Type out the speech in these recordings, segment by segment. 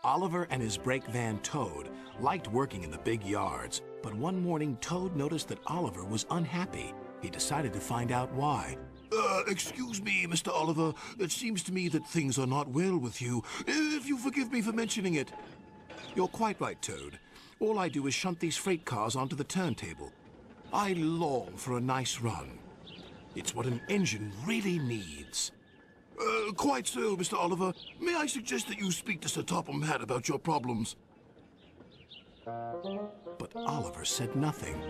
Oliver and his brake van Toad liked working in the big yards, but one morning Toad noticed that Oliver was unhappy. He decided to find out why. Excuse me, Mr. Oliver. It seems to me that things are not well with you. If you forgive me for mentioning it. You're quite right, Toad. All I do is shunt these freight cars onto the turntable. I long for a nice run. It's what an engine really needs. Quite so, Mr. Oliver. May I suggest that you speak to Sir Topham Hatt about your problems? But Oliver said nothing.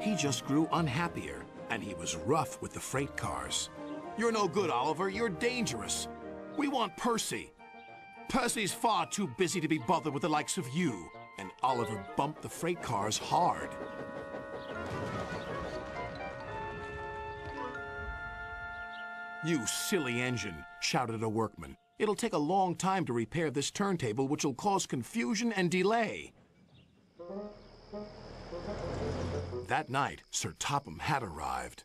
He just grew unhappier, and he was rough with the freight cars. You're no good, Oliver. You're dangerous. We want Percy. Percy's far too busy to be bothered with the likes of you. And Oliver bumped the freight cars hard. You silly engine, shouted a workman. It'll take a long time to repair this turntable, which will cause confusion and delay. That night, Sir Topham Hatt arrived.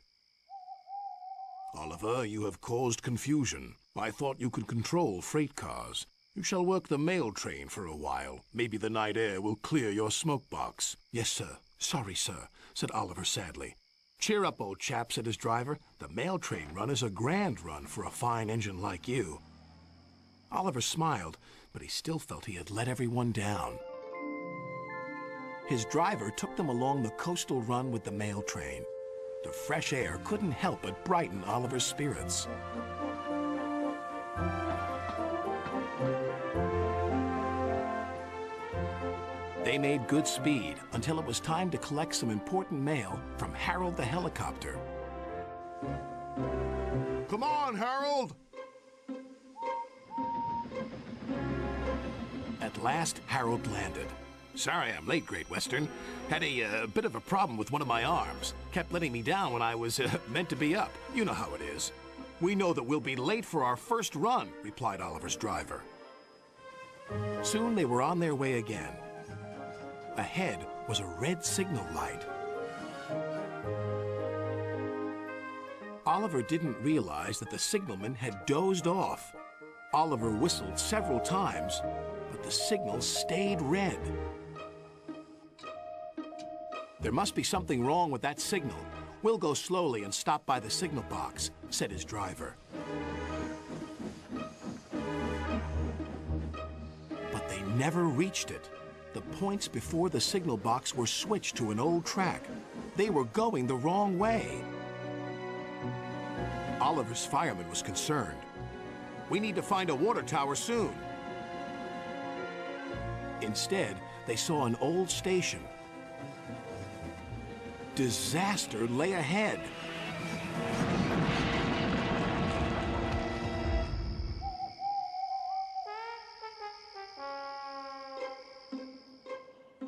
Oliver, you have caused confusion. I thought you could control freight cars. You shall work the mail train for a while. Maybe the night air will clear your smoke box. Yes, sir. Sorry, sir, said Oliver sadly. Cheer up, old chap, said his driver. The mail train run is a grand run for a fine engine like you. Oliver smiled, but he still felt he had let everyone down. His driver took them along the coastal run with the mail train. The fresh air couldn't help but brighten Oliver's spirits. They made good speed until it was time to collect some important mail from Harold the helicopter. Come on, Harold! At last, Harold landed. Sorry I'm late, Great Western. Had a bit of a problem with one of my arms. Kept letting me down when I was meant to be up. You know how it is. We know that we'll be late for our first run, replied Oliver's driver. Soon they were on their way again. Ahead was a red signal light. Oliver didn't realize that the signalman had dozed off. Oliver whistled several times, but the signal stayed red. There must be something wrong with that signal. We'll go slowly and stop by the signal box, said his driver. But they never reached it. The points before the signal box were switched to an old track. They were going the wrong way. Oliver's fireman was concerned. We need to find a water tower soon. Instead, they saw an old station. Disaster lay ahead.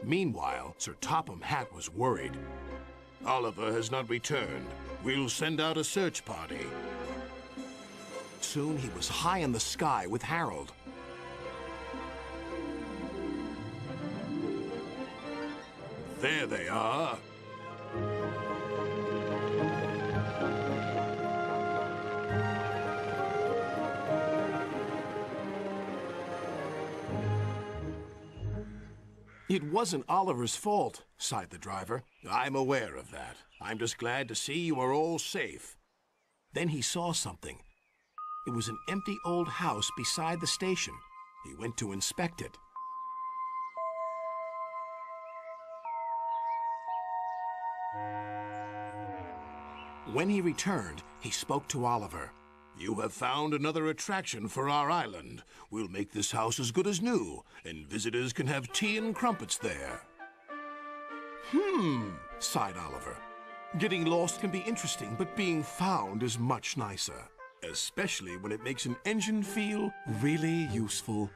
Meanwhile, Sir Topham Hatt was worried. Oliver has not returned. We'll send out a search party. Soon he was high in the sky with Harold. There they are. It wasn't Oliver's fault, sighed the driver. I'm aware of that. I'm just glad to see you are all safe. Then he saw something. It was an empty old house beside the station. He went to inspect it. When he returned, he spoke to Oliver. You have found another attraction for our island. We'll make this house as good as new, and visitors can have tea and crumpets there. Sighed Oliver. Getting lost can be interesting, but being found is much nicer. Especially when it makes an engine feel really useful.